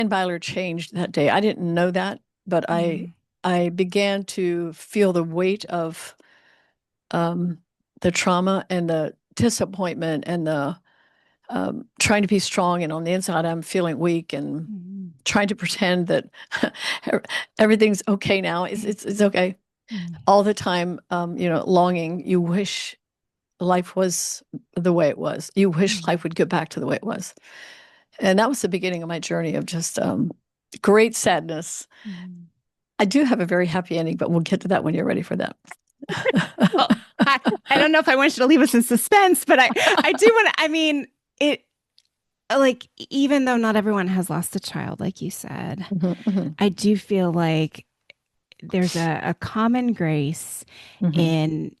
Anne Beiler changed that day. I didn't know that, but I Mm, I began to feel the weight of um, the trauma and the disappointment and the trying to be strong, and on the inside I'm feeling weak and mm, trying to pretend that everything's okay now. It's okay mm, all the time. Longing. You wish life was the way it was. You wish mm, life would go back to the way it was. And that was the beginning of my journey of just great sadness. mm. I do have a very happy ending, but we'll get to that when you're ready for that. Well, I, I don't know if I want you to leave us in suspense, but I do want to, I mean, it, like, even though not everyone has lost a child, like you said, Mhm, mhm, I do feel like there's a common grace mhm. in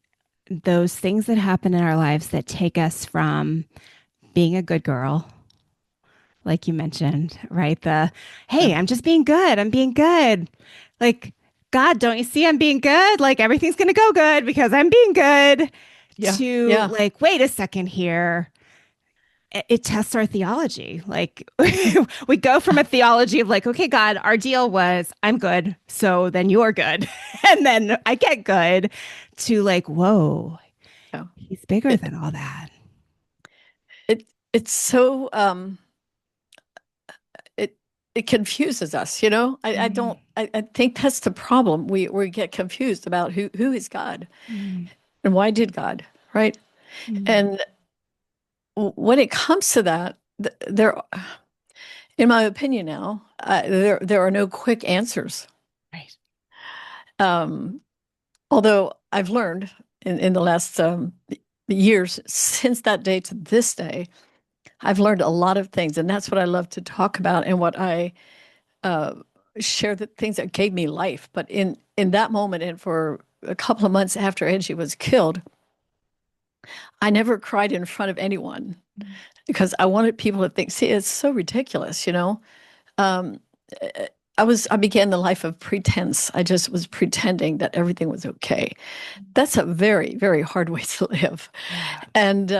those things that happen in our lives that take us from being a good girl, like you mentioned, right? Yeah, Hey, I'm just being good. I'm being good. Like, God, don't you see I'm being good? Like, everything's going to go good because I'm being good. yeah, To yeah. like, wait a second here. It tests our theology. Like, we go from a theology of like, okay, God, our deal was I'm good. So then you're good. And then I get good to like, whoa, Yeah. he's bigger It than all that. it's so it it confuses us, you know. I Mm, don't I think that's the problem. We get confused about who is God mm, and why did God, right? mm. And when it comes to that, there, in my opinion now, there are no quick answers. Right. Um, Although I've learned in the last years since that day to this day, I've learned a lot of things, and that's what I love to talk about and what I uh, share, the things that gave me life. But in that moment, and for a couple of months after Angie was killed, I never cried in front of anyone because I wanted people to think, see, it's so ridiculous, you know. Um, I began the life of pretense. I just was pretending that everything was okay. That's a very, very hard way to live. Yeah. And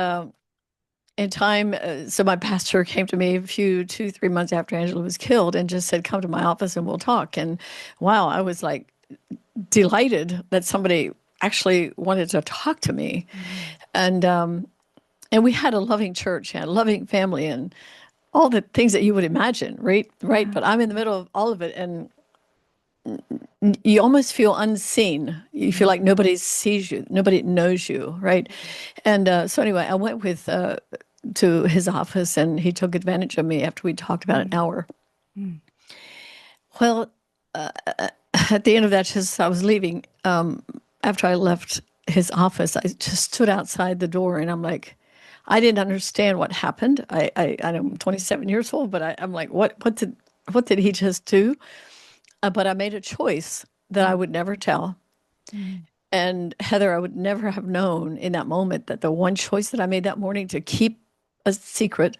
in time, so my pastor came to me a few, 2, 3 months after Angela was killed and just said, come to my office and we'll talk. And wow, I was like delighted that somebody actually wanted to talk to me. Mm, And, um, and we had a loving church and a loving family and all the things that you would imagine, right? Right. yeah. But I'm in the middle of all of it. And you almost feel unseen. You feel Mm, like nobody sees you, nobody knows you, right? And so anyway, I went with to his office, and he took advantage of me after we talked about an mm, hour. mm, Well, at the end of that, just I was leaving. After I left his office, I just stood outside the door, and I'm like, I didn't understand what happened. I'm 27 years old, but I'm like, what did he just do? But I made a choice that I mm, would never tell. mm, And Heather, I would never have known in that moment that the one choice that I made that morning to keep a secret,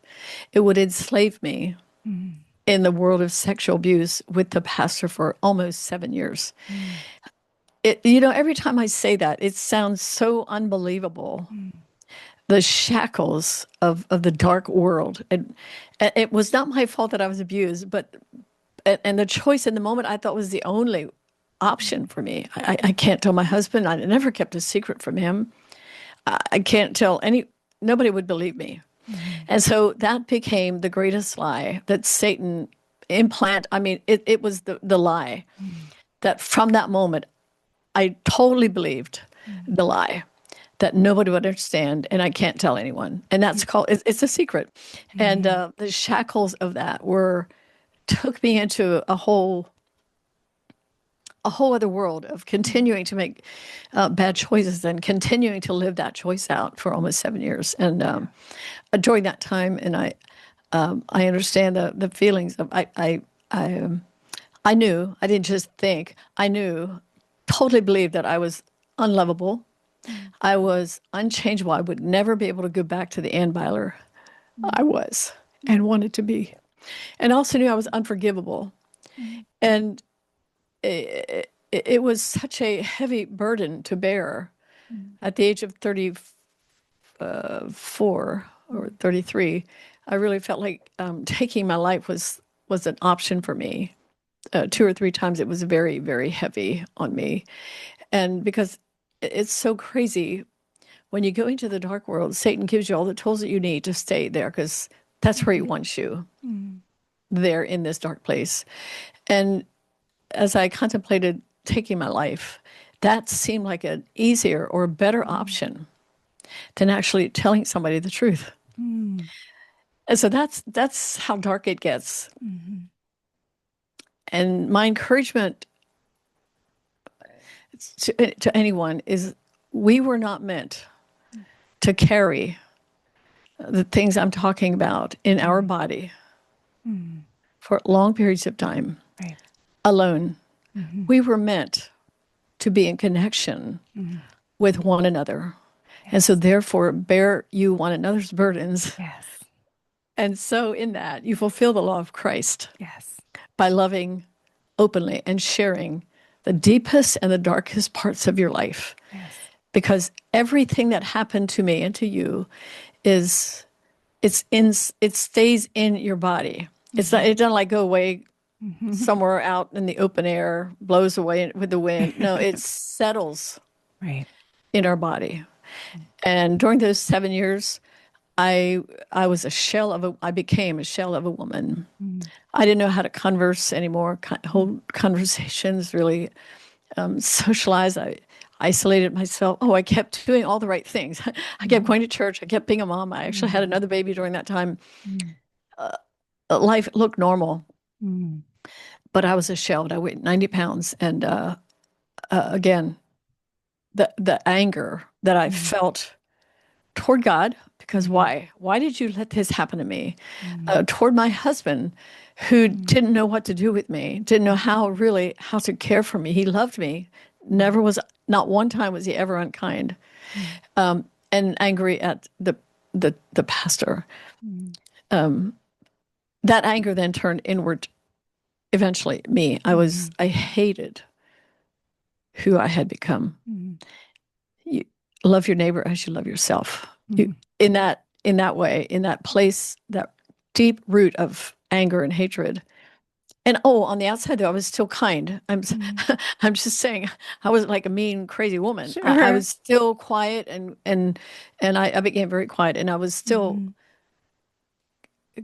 it would enslave me mm, in the world of sexual abuse with the pastor for almost 7 years. mm, Every time I say that, it sounds so unbelievable. mm, The shackles of the dark world. And it was not my fault that I was abused, but and the choice in the moment I thought was the only option for me. I can't tell my husband. I never kept a secret from him. I can't tell nobody would believe me. mm, And so that became the greatest lie that Satan I mean, it was the lie mm, that from that moment, I totally believed mm, the lie that nobody would understand and I can't tell anyone. And that's called, it's a secret. And mm, the shackles of that took me into a whole other world of mm, continuing to make bad choices and continuing to live that choice out for almost 7 years. And yeah. during that time, and I understand the feelings of I knew, I didn't just think, I knew, totally believed that I was unlovable. Mm, I was unchangeable. I would never be able to go back to the Ann Beiler I mm, was and mm, wanted to be. And also knew I was unforgivable. mm, And it was such a heavy burden to bear mm, at the age of 34 or 33. I really felt like taking my life was an option for me. 2 or 3 times it was very, very heavy on me. And because it's so crazy, when you go into the dark world, Satan gives you all the tools that you need to stay there because that's where he wants you, there in this dark place. And as I contemplated taking my life, that seemed like an easier or better option than actually telling somebody the truth. And so that's how dark it gets. And my encouragement to anyone is we were not meant to carry the things I'm talking about in our body for long periods of time alone. We were meant to be in connection with one another. And so therefore bear you one another's burdens. Yes. And so in that you fulfill the law of Christ. Yes. By loving openly and sharing the deepest and the darkest parts of your life. Yes. Because everything that happened to me and to you it stays in your body. It's not, it doesn't like go away somewhere out in the open air, blows away with the wind. No, it settles in our body. And during those 7 years, I became a shell of a woman. I didn't know how to converse anymore, hold conversations, really socialize. I isolated myself. I kept doing all the right things. I kept going to church. I kept being a mom. I actually had another baby during that time. Life looked normal, but I was a shell. I weighed 90 pounds. And again, the anger that I felt toward God, because why? Why did you let this happen to me? Toward my husband, who didn't know what to do with me, didn't know how to care for me. He loved me. Not one time was he ever unkind, and angry at the pastor. That anger then turned inward. Eventually, me. I hated who I had become. You love your neighbor as you love yourself. In that way, in that place, that deep root of anger and hatred. And on the outside, though, I was still kind. I'm just saying, I wasn't like a mean, crazy woman. Sure. I was still quiet, and I became very quiet, and I was still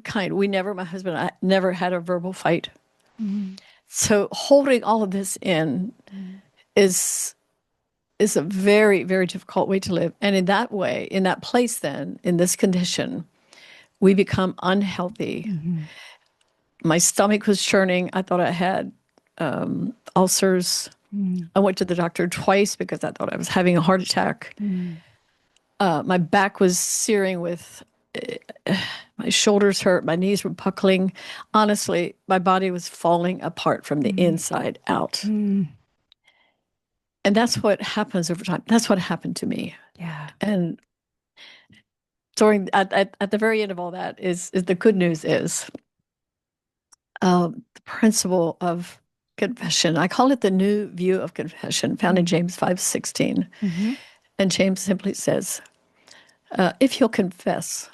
kind. My husband and I never had a verbal fight. So holding all of this in is a very, very difficult way to live. And in that way, in that place, then, in this condition, we become unhealthy. My stomach was churning. I thought I had ulcers. I went to the doctor twice because I thought I was having a heart attack. My back was searing with, my shoulders hurt, my knees were buckling. Honestly, my body was falling apart from the inside out. And that's what happens over time. That's what happened to me. Yeah. And at the very end of all that is the good news is the principle of confession. I call it the new view of confession, found in James 5:16. And James simply says, if you'll confess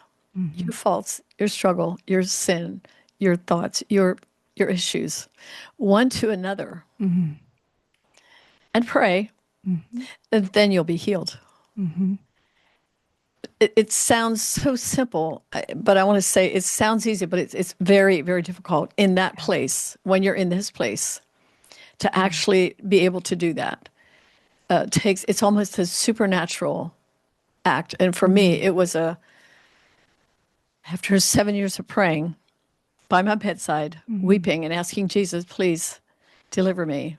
your faults, your struggle, your sin, your thoughts, your issues, one to another, and pray, then you'll be healed. It sounds so simple, but I want to say it sounds easy, but it's very, very difficult in that place, when you're in this place, to actually be able to do that. It's almost a supernatural act. And for me, it was after 7 years of praying by my bedside, weeping and asking Jesus, please deliver me.